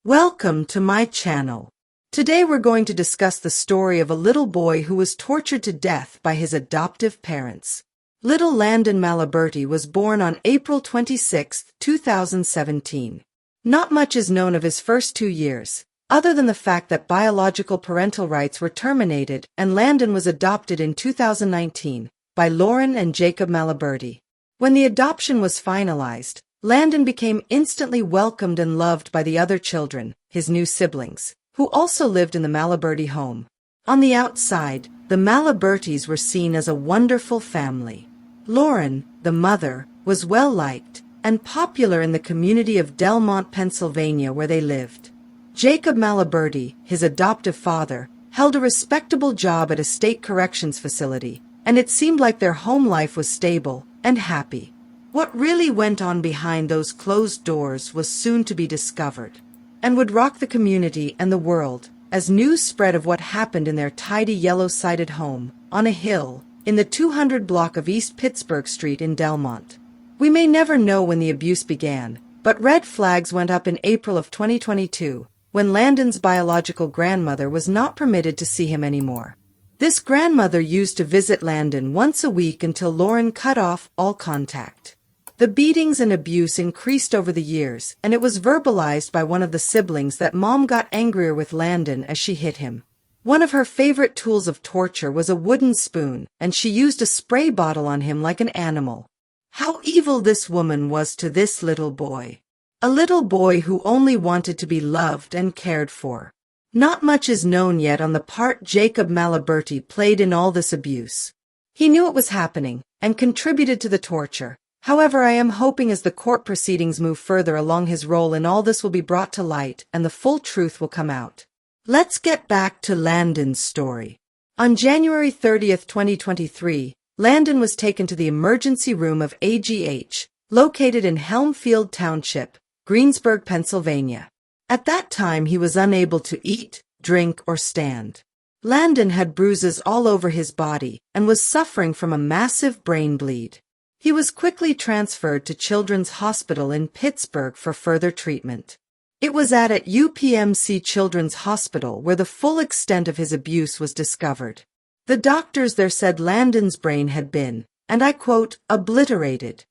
Welcome to my channel. Today we're going to discuss the story of a little boy who was tortured to death by his adoptive parents. Little Landon Maliberti was born on April 26, 2017. Not much is known of his first 2 years, other than the fact that biological parental rights were terminated and Landon was adopted in 2019 by Lauren and Jacob Maliberti. When the adoption was finalized, Landon became instantly welcomed and loved by the other children, his new siblings, who also lived in the Maliberti home. On the outside, the Malibertis were seen as a wonderful family. Lauren, the mother, was well-liked and popular in the community of Delmont, Pennsylvania, where they lived. Jacob Maliberti, his adoptive father, held a respectable job at a state corrections facility, and it seemed like their home life was stable and happy. What really went on behind those closed doors was soon to be discovered, and would rock the community and the world, as news spread of what happened in their tidy yellow-sided home, on a hill, in the 200 block of East Pittsburgh Street in Delmont. We may never know when the abuse began, but red flags went up in April of 2022, when Landon's biological grandmother was not permitted to see him anymore. This grandmother used to visit Landon once a week until Lauren cut off all contact. The beatings and abuse increased over the years, and it was verbalized by one of the siblings that Mom got angrier with Landon as she hit him. One of her favorite tools of torture was a wooden spoon, and she used a spray bottle on him like an animal. How evil this woman was to this little boy. A little boy who only wanted to be loved and cared for. Not much is known yet on the part Jacob Maliberti played in all this abuse. He knew it was happening, and contributed to the torture. However, I am hoping as the court proceedings move further along his role in all this will be brought to light and the full truth will come out. Let's get back to Landon's story. On January 30th, 2023, Landon was taken to the emergency room of AGH, located in Helmfield Township, Greensburg, Pennsylvania. At that time, he was unable to eat, drink, or stand. Landon had bruises all over his body and was suffering from a massive brain bleed. He was quickly transferred to Children's Hospital in Pittsburgh for further treatment. It was at UPMC Children's Hospital where the full extent of his abuse was discovered. The doctors there said Landon's brain had been, and I quote, obliterated.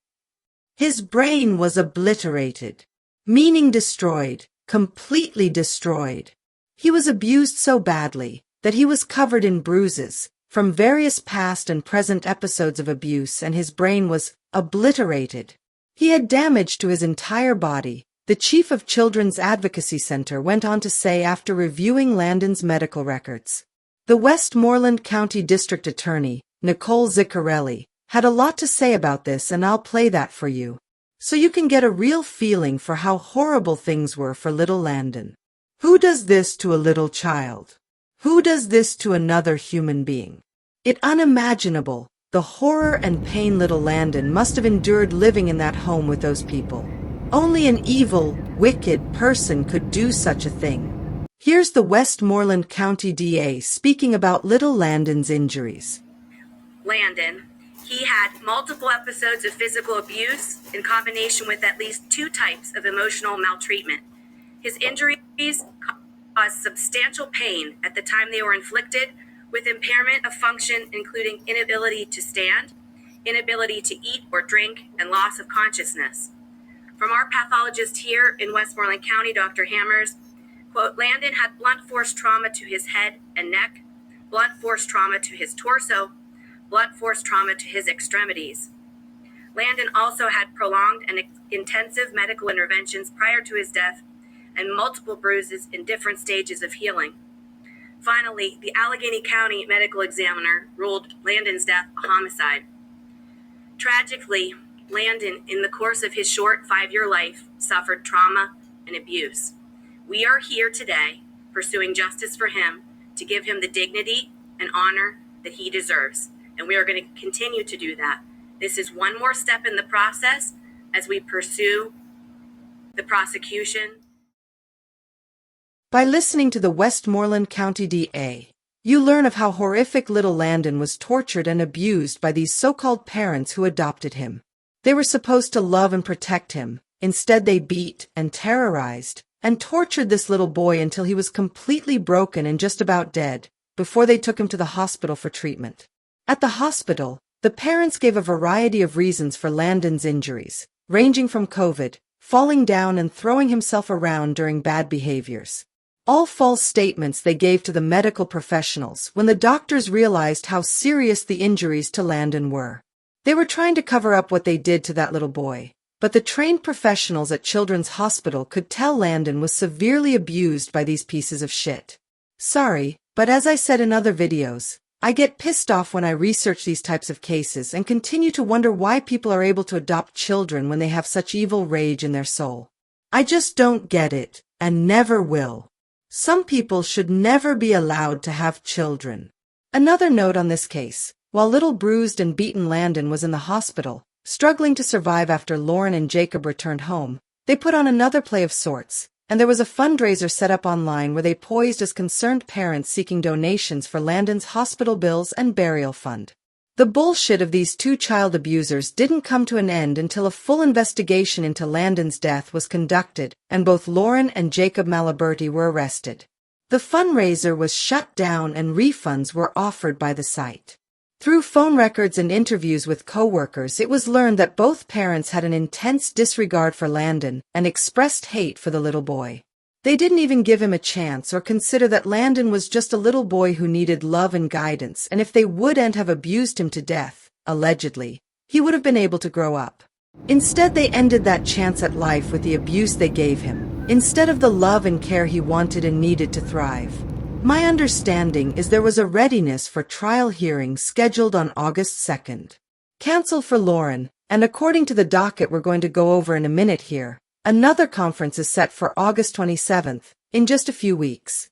His brain was obliterated, meaning destroyed, completely destroyed. He was abused so badly that he was covered in bruises from various past and present episodes of abuse, and his brain was obliterated. He had damage to his entire body, the chief of Children's Advocacy Center went on to say after reviewing Landon's medical records. The Westmoreland County District Attorney, Nicole Ziccarelli, had a lot to say about this, and I'll play that for you, so you can get a real feeling for how horrible things were for little Landon. Who does this to a little child? Who does this to another human being? It unimaginable, the horror and pain little Landon must have endured living in that home with those people. Only an evil, wicked person could do such a thing. Here's the Westmoreland County DA speaking about little Landon's injuries. Landon, he had multiple episodes of physical abuse in combination with at least 2 types of emotional maltreatment. His injuries caused substantial pain at the time they were inflicted, with impairment of function including inability to stand, inability to eat or drink, and loss of consciousness. From our pathologist here in Westmoreland County, Dr. Hammers, quote, Landon had blunt force trauma to his head and neck, blunt force trauma to his torso, blunt force trauma to his extremities. Landon also had prolonged and intensive medical interventions prior to his death and multiple bruises in different stages of healing. Finally, the Allegheny County medical examiner ruled Landon's death a homicide. Tragically, Landon, in the course of his short 5-year life, suffered trauma and abuse. We are here today pursuing justice for him to give him the dignity and honor that he deserves, and we are going to continue to do that. This is one more step in the process as we pursue the prosecution. By listening to the Westmoreland County DA, you learn of how horrific little Landon was tortured and abused by these so-called parents who adopted him. They were supposed to love and protect him. Instead, they beat and terrorized and tortured this little boy until he was completely broken and just about dead, before they took him to the hospital for treatment. At the hospital, the parents gave a variety of reasons for Landon's injuries, ranging from COVID, falling down and throwing himself around during bad behaviors. All false statements they gave to the medical professionals when the doctors realized how serious the injuries to Landon were. They were trying to cover up what they did to that little boy, but the trained professionals at Children's Hospital could tell Landon was severely abused by these pieces of shit. Sorry, but as I said in other videos, I get pissed off when I research these types of cases and continue to wonder why people are able to adopt children when they have such evil rage in their soul. I just don't get it, and never will. Some people should never be allowed to have children. Another note on this case: while little bruised and beaten Landon was in the hospital, struggling to survive after Lauren and Jacob returned home, they put on another play of sorts, and there was a fundraiser set up online where they posed as concerned parents seeking donations for Landon's hospital bills and burial fund. The bullshit of these two child abusers didn't come to an end until a full investigation into Landon's death was conducted, and both Lauren and Jacob Maliberti were arrested. The fundraiser was shut down and refunds were offered by the site. Through phone records and interviews with co-workers, it was learned that both parents had an intense disregard for Landon and expressed hate for the little boy. They didn't even give him a chance or consider that Landon was just a little boy who needed love and guidance, and if they wouldn't have abused him to death, allegedly, he would have been able to grow up. Instead, they ended that chance at life with the abuse they gave him, instead of the love and care he wanted and needed to thrive. My understanding is there was a readiness for trial hearing scheduled on August 2nd. Cancel for Lauren, and according to the docket we're going to go over in a minute here, another conference is set for August 27th, in just a few weeks.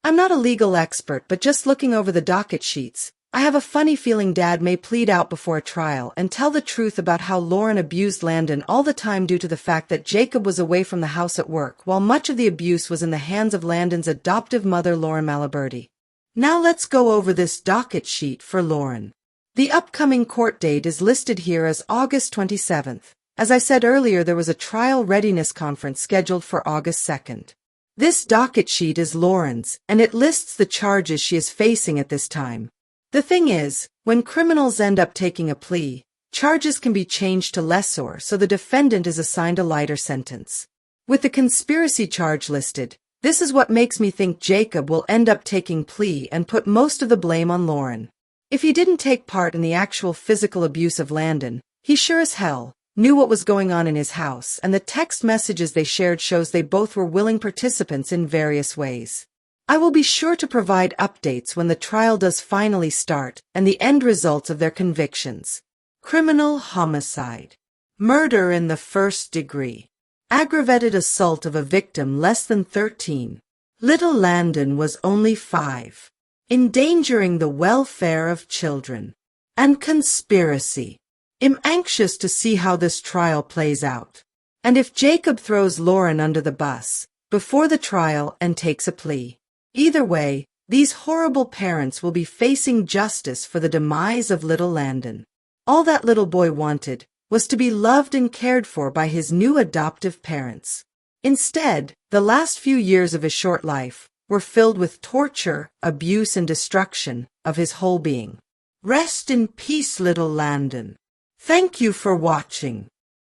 I'm not a legal expert, but just looking over the docket sheets, I have a funny feeling Dad may plead out before a trial and tell the truth about how Lauren abused Landon all the time due to the fact that Jacob was away from the house at work while much of the abuse was in the hands of Landon's adoptive mother, Lauren Maliberti. Now let's go over this docket sheet for Lauren. The upcoming court date is listed here as August 27th. As I said earlier, there was a trial readiness conference scheduled for August 2nd. This docket sheet is Lauren's, and it lists the charges she is facing at this time. The thing is, when criminals end up taking a plea, charges can be changed to lesser, so the defendant is assigned a lighter sentence. With the conspiracy charge listed, this is what makes me think Jacob will end up taking plea and put most of the blame on Lauren. If he didn't take part in the actual physical abuse of Landon, he sure as hell knew what was going on in his house, and the text messages they shared shows they both were willing participants in various ways. I will be sure to provide updates when the trial does finally start and the end results of their convictions. Criminal homicide. Murder in the first degree. Aggravated assault of a victim less than 13. Little Landon was only 5. Endangering the welfare of children. And conspiracy. I'm anxious to see how this trial plays out. And if Jacob throws Lauren under the bus before the trial and takes a plea. Either way, these horrible parents will be facing justice for the demise of little Landon. All that little boy wanted was to be loved and cared for by his new adoptive parents. Instead, the last few years of his short life were filled with torture, abuse, and destruction of his whole being. Rest in peace, little Landon. Thank you for watching.